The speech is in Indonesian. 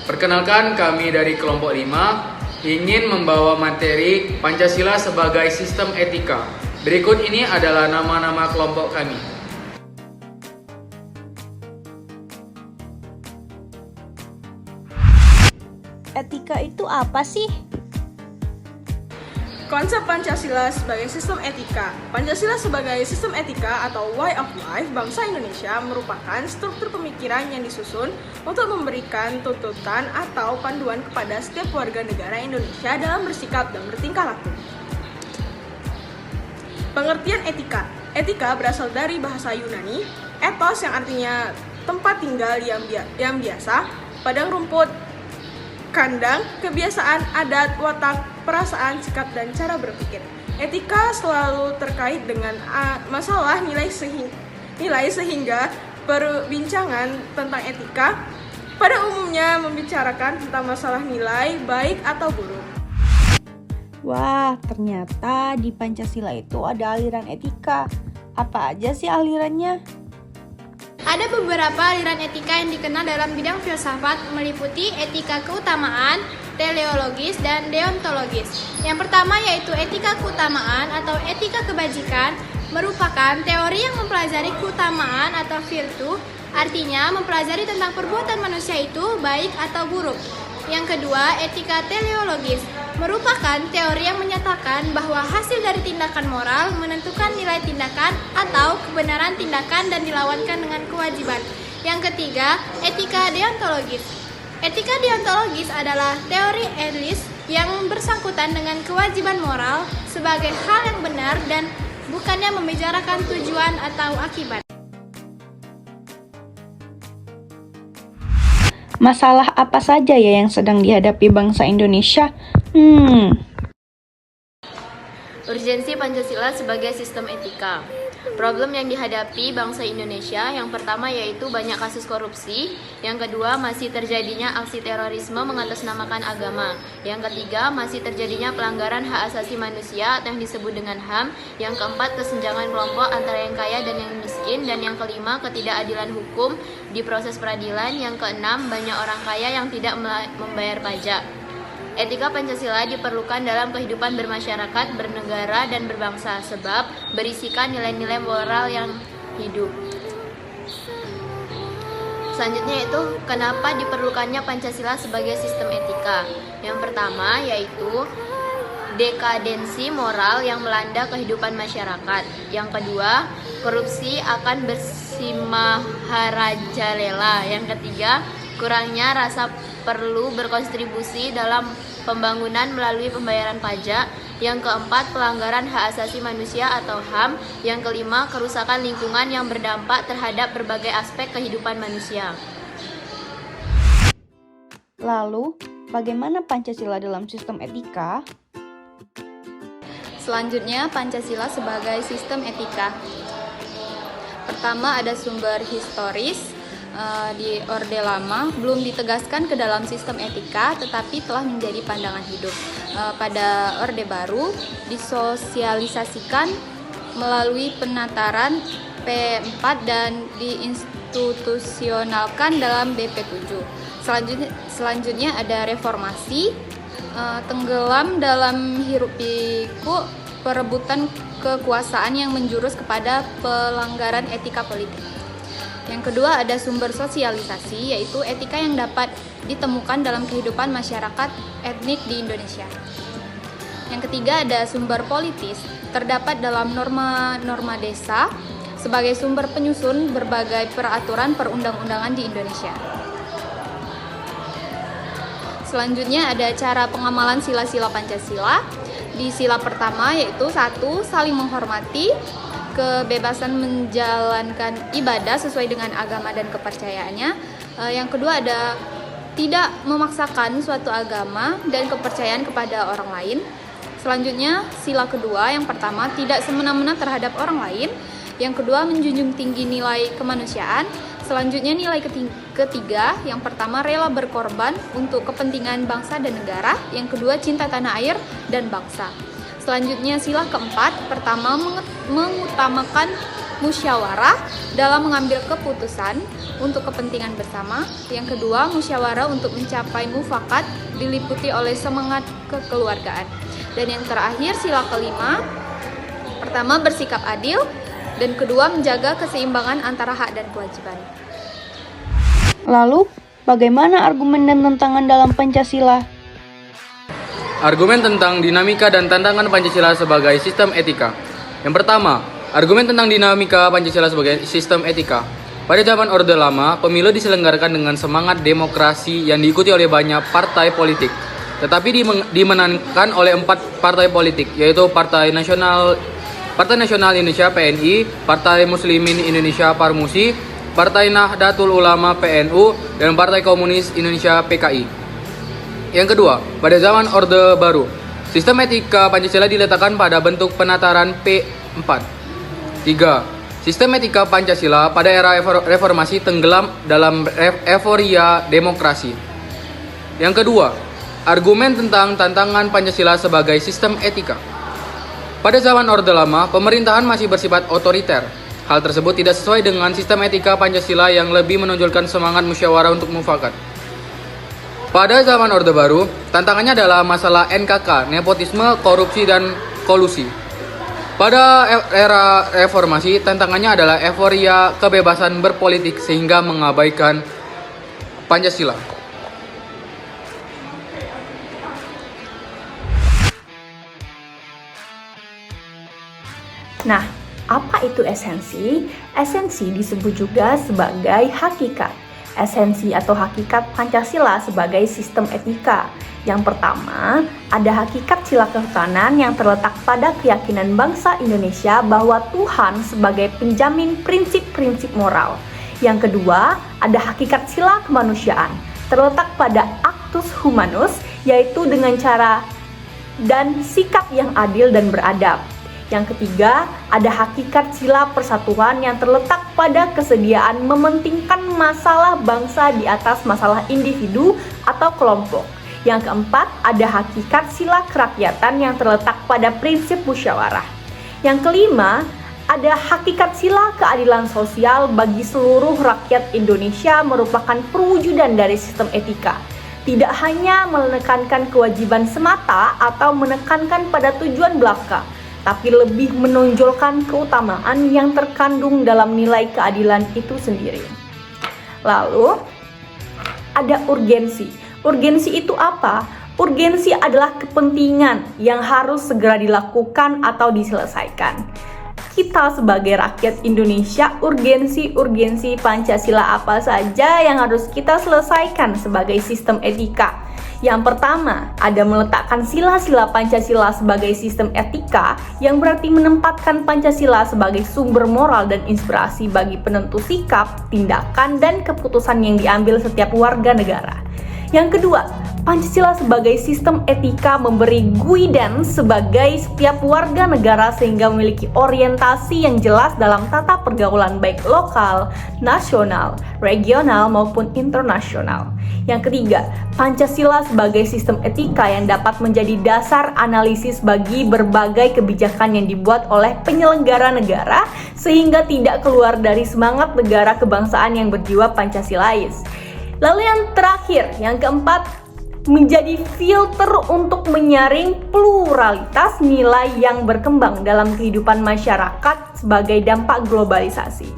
Perkenalkan, kami dari kelompok 5 ingin membawa materi Pancasila sebagai sistem etika. Berikut ini adalah nama-nama kelompok kami. Etika itu apa sih? Konsep Pancasila sebagai sistem etika. Pancasila sebagai sistem etika atau way of life bangsa Indonesia merupakan struktur pemikiran yang disusun untuk memberikan tuntutan atau panduan kepada setiap warga negara Indonesia dalam bersikap dan bertingkah laku. Pengertian etika. Etika berasal dari bahasa Yunani, ethos yang artinya tempat tinggal yang biasa, padang rumput, kandang, kebiasaan, adat, watak, perasaan, sikap, dan cara berpikir. Etika selalu terkait dengan masalah nilai sehingga perbincangan tentang etika pada umumnya membicarakan tentang masalah nilai baik atau buruk. Wah, ternyata di Pancasila itu ada aliran etika. Apa aja sih alirannya? Ada beberapa aliran etika yang dikenal dalam bidang filsafat meliputi etika keutamaan, teleologis, dan deontologis. Yang pertama yaitu etika keutamaan atau etika kebajikan merupakan teori yang mempelajari keutamaan atau virtu, artinya mempelajari tentang perbuatan manusia itu baik atau buruk. Yang kedua, etika teleologis merupakan teori yang menyatakan bahwa hasil dari tindakan moral menentukan nilai tindakan atau kebenaran tindakan dan dilawankan dengan kewajiban. Yang ketiga, etika deontologis. Etika deontologis adalah teori etis yang bersangkutan dengan kewajiban moral sebagai hal yang benar dan bukannya membicarakan tujuan atau akibat. Masalah apa saja ya yang sedang dihadapi bangsa Indonesia? Urgensi Pancasila sebagai sistem etika. Problem yang dihadapi bangsa Indonesia yang pertama yaitu banyak kasus korupsi, yang kedua masih terjadinya aksi terorisme mengatasnamakan agama, yang ketiga masih terjadinya pelanggaran hak asasi manusia atau yang disebut dengan HAM, yang keempat kesenjangan kelompok antara yang kaya dan yang miskin, dan yang kelima ketidakadilan hukum di proses peradilan, yang keenam banyak orang kaya yang tidak membayar pajak. Etika Pancasila diperlukan dalam kehidupan bermasyarakat, bernegara, dan berbangsa sebab berisikan nilai-nilai moral yang hidup. Selanjutnya itu kenapa diperlukannya Pancasila sebagai sistem etika. Yang pertama yaitu dekadensi moral yang melanda kehidupan masyarakat. Yang kedua, korupsi akan bersimaharajalela. Yang ketiga, kurangnya rasa perlu berkontribusi dalam pembangunan melalui pembayaran pajak. Yang keempat, pelanggaran hak asasi manusia atau HAM. Yang kelima, kerusakan lingkungan yang berdampak terhadap berbagai aspek kehidupan manusia. Lalu, bagaimana Pancasila dalam sistem etika? Selanjutnya, Pancasila sebagai sistem etika. Pertama, ada sumber historis. Di Orde Lama belum ditegaskan ke dalam sistem etika tetapi telah menjadi pandangan hidup. Pada Orde Baru disosialisasikan melalui penataran P4 dan diinstitusionalkan dalam BP7. Selanjutnya ada reformasi, tenggelam dalam hiruk-pikuk perebutan kekuasaan yang menjurus kepada pelanggaran etika politik. Yang kedua ada sumber sosialisasi, yaitu etika yang dapat ditemukan dalam kehidupan masyarakat etnik di Indonesia. Yang ketiga ada sumber politis, terdapat dalam norma-norma desa sebagai sumber penyusun berbagai peraturan perundang-undangan di Indonesia. Selanjutnya ada cara pengamalan sila-sila Pancasila. Di sila pertama yaitu 1. Saling menghormati, kebebasan menjalankan ibadah sesuai dengan agama dan kepercayaannya. Yang kedua ada tidak memaksakan suatu agama dan kepercayaan kepada orang lain. Selanjutnya sila kedua, yang pertama tidak semena-mena terhadap orang lain. Yang kedua menjunjung tinggi nilai kemanusiaan. Selanjutnya nilai ketiga, yang pertama rela berkorban untuk kepentingan bangsa dan negara. Yang kedua cinta tanah air dan bangsa. Selanjutnya sila keempat, pertama mengutamakan musyawarah dalam mengambil keputusan untuk kepentingan bersama. Yang kedua, musyawarah untuk mencapai mufakat diliputi oleh semangat kekeluargaan. Dan yang terakhir, sila kelima, pertama bersikap adil, dan kedua menjaga keseimbangan antara hak dan kewajiban. Lalu, bagaimana argumen dan tantangan dalam Pancasila? Argumen tentang dinamika dan tantangan Pancasila sebagai sistem etika. Yang pertama, argumen tentang dinamika Pancasila sebagai sistem etika. Pada zaman Orde Lama, pemilu diselenggarakan dengan semangat demokrasi yang diikuti oleh banyak partai politik. Tetapi dimenangkan oleh 4 partai politik, yaitu Partai Nasional Indonesia PNI, Partai Muslimin Indonesia Parmusi, Partai Nahdlatul Ulama PNU, dan Partai Komunis Indonesia PKI. Yang kedua, pada zaman Orde Baru, sistem etika Pancasila diletakkan pada bentuk penataran P4. 3. Sistem etika Pancasila pada era reformasi tenggelam dalam euforia demokrasi. Yang kedua, argumen tentang tantangan Pancasila sebagai sistem etika. Pada zaman Orde Lama, pemerintahan masih bersifat otoriter. Hal tersebut tidak sesuai dengan sistem etika Pancasila yang lebih menonjolkan semangat musyawarah untuk mufakat. Pada zaman Orde Baru, tantangannya adalah masalah NKK, nepotisme, korupsi, dan kolusi. Pada era reformasi, tantangannya adalah euforia kebebasan berpolitik sehingga mengabaikan Pancasila. Nah, apa itu esensi? Esensi disebut juga sebagai hakikat. Esensi atau hakikat Pancasila sebagai sistem etika. Yang pertama, ada hakikat sila kehutanan yang terletak pada keyakinan bangsa Indonesia bahwa Tuhan sebagai penjamin prinsip-prinsip moral. Yang kedua, ada hakikat sila kemanusiaan, terletak pada actus humanus, yaitu dengan cara dan sikap yang adil dan beradab. Yang ketiga, ada hakikat sila persatuan yang terletak pada kesediaan mementingkan masalah bangsa di atas masalah individu atau kelompok. Yang keempat, ada hakikat sila kerakyatan yang terletak pada prinsip musyawarah. Yang kelima, ada hakikat sila keadilan sosial bagi seluruh rakyat Indonesia merupakan perwujudan dari sistem etika. Tidak hanya menekankan kewajiban semata atau menekankan pada tujuan belaka, tapi lebih menonjolkan keutamaan yang terkandung dalam nilai keadilan itu sendiri. Lalu, ada urgensi. Urgensi itu apa? Urgensi adalah kepentingan yang harus segera dilakukan atau diselesaikan. Kita sebagai rakyat Indonesia, urgensi Pancasila apa saja yang harus kita selesaikan sebagai sistem etika? Yang pertama, ada meletakkan sila-sila Pancasila sebagai sistem etika yang berarti menempatkan Pancasila sebagai sumber moral dan inspirasi bagi penentu sikap, tindakan, dan keputusan yang diambil setiap warga negara. Yang kedua, Pancasila sebagai sistem etika memberi guidance sebagai setiap warga negara sehingga memiliki orientasi yang jelas dalam tata pergaulan baik lokal, nasional, regional maupun internasional. Yang ketiga, Pancasila sebagai sistem etika yang dapat menjadi dasar analisis bagi berbagai kebijakan yang dibuat oleh penyelenggara negara sehingga tidak keluar dari semangat negara kebangsaan yang berjiwa Pancasilais. Lalu yang terakhir, yang keempat, menjadi filter untuk menyaring pluralitas nilai yang berkembang dalam kehidupan masyarakat sebagai dampak globalisasi.